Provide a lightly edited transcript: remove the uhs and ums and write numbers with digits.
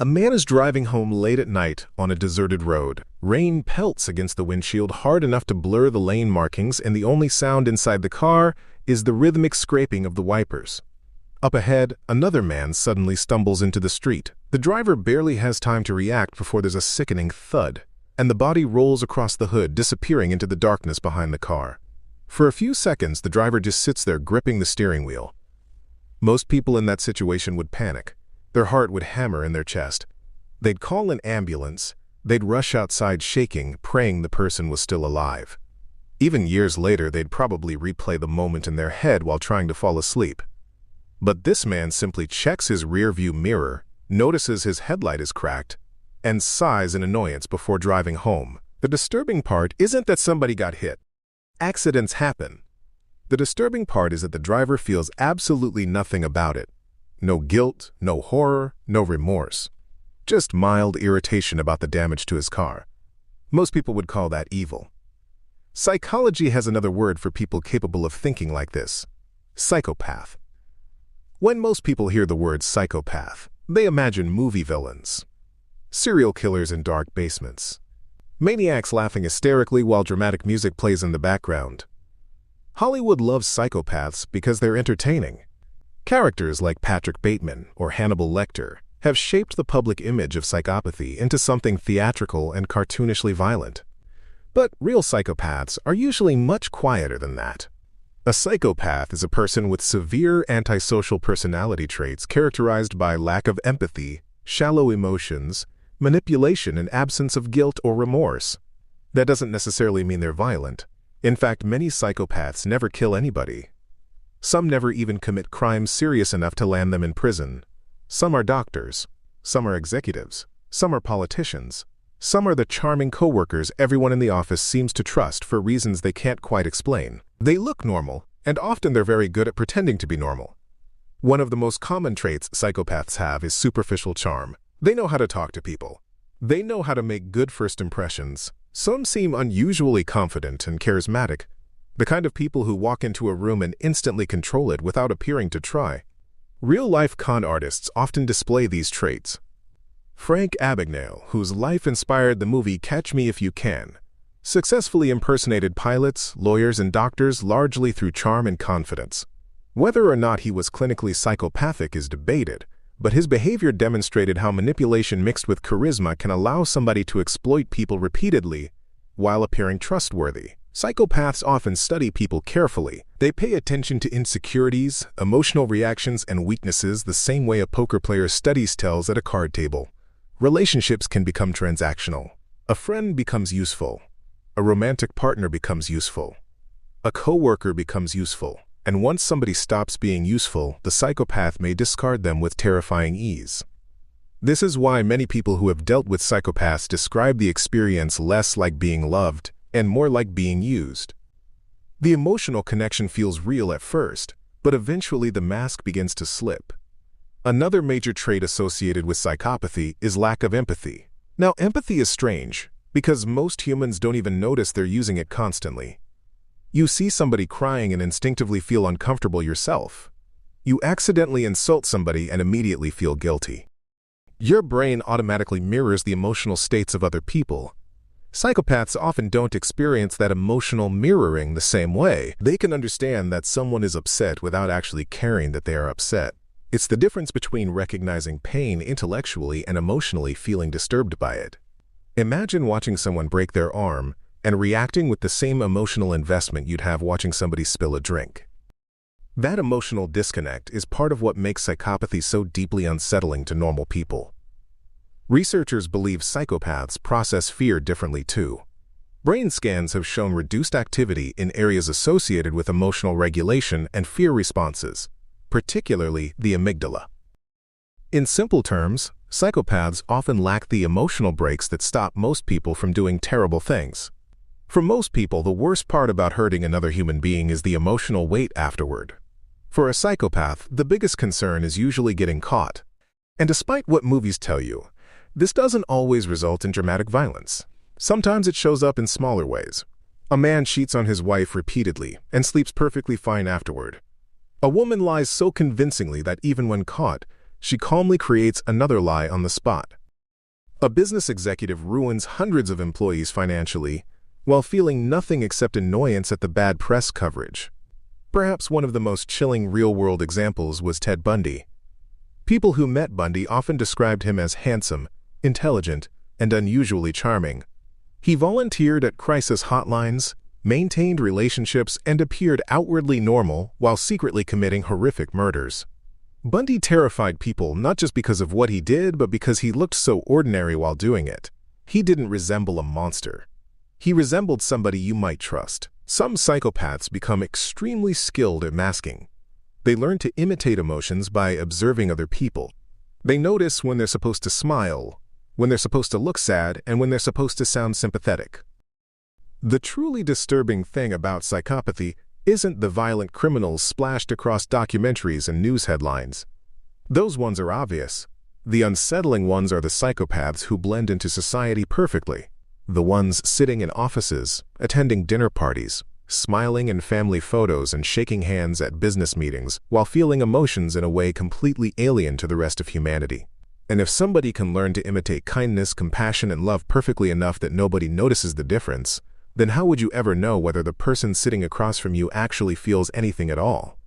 A man is driving home late at night on a deserted road. Rain pelts against the windshield hard enough to blur the lane markings, and the only sound inside the car is the rhythmic scraping of the wipers. Up ahead, another man suddenly stumbles into the street. The driver barely has time to react before there's a sickening thud, and the body rolls across the hood, disappearing into the darkness behind the car. For a few seconds, the driver just sits there gripping the steering wheel. Most people in that situation would panic. Their heart would hammer in their chest. They'd call an ambulance. They'd rush outside shaking, praying the person was still alive. Even years later, they'd probably replay the moment in their head while trying to fall asleep. But this man simply checks his rearview mirror, notices his headlight is cracked, and sighs in annoyance before driving home. The disturbing part isn't that somebody got hit. Accidents happen. The disturbing part is that the driver feels absolutely nothing about it. No guilt, no horror, no remorse. Just mild irritation about the damage to his car. Most people would call that evil. Psychology has another word for people capable of thinking like this: psychopath. When most people hear the word psychopath, they imagine movie villains, serial killers in dark basements, maniacs laughing hysterically while dramatic music plays in the background. Hollywood loves psychopaths because they're entertaining. Characters like Patrick Bateman or Hannibal Lecter have shaped the public image of psychopathy into something theatrical and cartoonishly violent. But real psychopaths are usually much quieter than that. A psychopath is a person with severe antisocial personality traits characterized by lack of empathy, shallow emotions, manipulation, and absence of guilt or remorse. That doesn't necessarily mean they're violent. In fact, many psychopaths never kill anybody. Some never even commit crimes serious enough to land them in prison. Some are doctors. Some are executives. Some are politicians. Some are the charming coworkers everyone in the office seems to trust for reasons they can't quite explain. They look normal, and often they're very good at pretending to be normal. One of the most common traits psychopaths have is superficial charm. They know how to talk to people. They know how to make good first impressions. Some seem unusually confident and charismatic, the kind of people who walk into a room and instantly control it without appearing to try. Real-life con artists often display these traits. Frank Abagnale, whose life inspired the movie Catch Me If You Can, successfully impersonated pilots, lawyers, and doctors largely through charm and confidence. Whether or not he was clinically psychopathic is debated, but his behavior demonstrated how manipulation mixed with charisma can allow somebody to exploit people repeatedly while appearing trustworthy. Psychopaths often study people carefully. They pay attention to insecurities, emotional reactions, and weaknesses the same way a poker player studies tells at a card table. Relationships can become transactional. A friend becomes useful. A romantic partner becomes useful. A coworker becomes useful. And once somebody stops being useful, the psychopath may discard them with terrifying ease. This is why many people who have dealt with psychopaths describe the experience less like being loved and more like being used. The emotional connection feels real at first, but eventually the mask begins to slip. Another major trait associated with psychopathy is lack of empathy. Now, empathy is strange because most humans don't even notice they're using it constantly. You see somebody crying and instinctively feel uncomfortable yourself. You accidentally insult somebody and immediately feel guilty. Your brain automatically mirrors the emotional states of other people. Psychopaths often don't experience that emotional mirroring the same way. They can understand that someone is upset without actually caring that they are upset. It's the difference between recognizing pain intellectually and emotionally feeling disturbed by it. Imagine watching someone break their arm and reacting with the same emotional investment you'd have watching somebody spill a drink. That emotional disconnect is part of what makes psychopathy so deeply unsettling to normal people. Researchers believe psychopaths process fear differently too. Brain scans have shown reduced activity in areas associated with emotional regulation and fear responses, particularly the amygdala. In simple terms, psychopaths often lack the emotional brakes that stop most people from doing terrible things. For most people, the worst part about hurting another human being is the emotional weight afterward. For a psychopath, the biggest concern is usually getting caught. And despite what movies tell you, this doesn't always result in dramatic violence. Sometimes it shows up in smaller ways. A man cheats on his wife repeatedly and sleeps perfectly fine afterward. A woman lies so convincingly that even when caught, she calmly creates another lie on the spot. A business executive ruins hundreds of employees financially while feeling nothing except annoyance at the bad press coverage. Perhaps one of the most chilling real-world examples was Ted Bundy. People who met Bundy often described him as handsome, intelligent, and unusually charming. He volunteered at crisis hotlines, maintained relationships, and appeared outwardly normal while secretly committing horrific murders. Bundy terrified people not just because of what he did, but because he looked so ordinary while doing it. He didn't resemble a monster. He resembled somebody you might trust. Some psychopaths become extremely skilled at masking. They learn to imitate emotions by observing other people. They notice when they're supposed to smile, when they're supposed to look sad, and when they're supposed to sound sympathetic. The truly disturbing thing about psychopathy isn't the violent criminals splashed across documentaries and news headlines. Those ones are obvious. The unsettling ones are the psychopaths who blend into society perfectly. The ones sitting in offices, attending dinner parties, smiling in family photos and shaking hands at business meetings while feeling emotions in a way completely alien to the rest of humanity. And if somebody can learn to imitate kindness, compassion, and love perfectly enough that nobody notices the difference, then how would you ever know whether the person sitting across from you actually feels anything at all?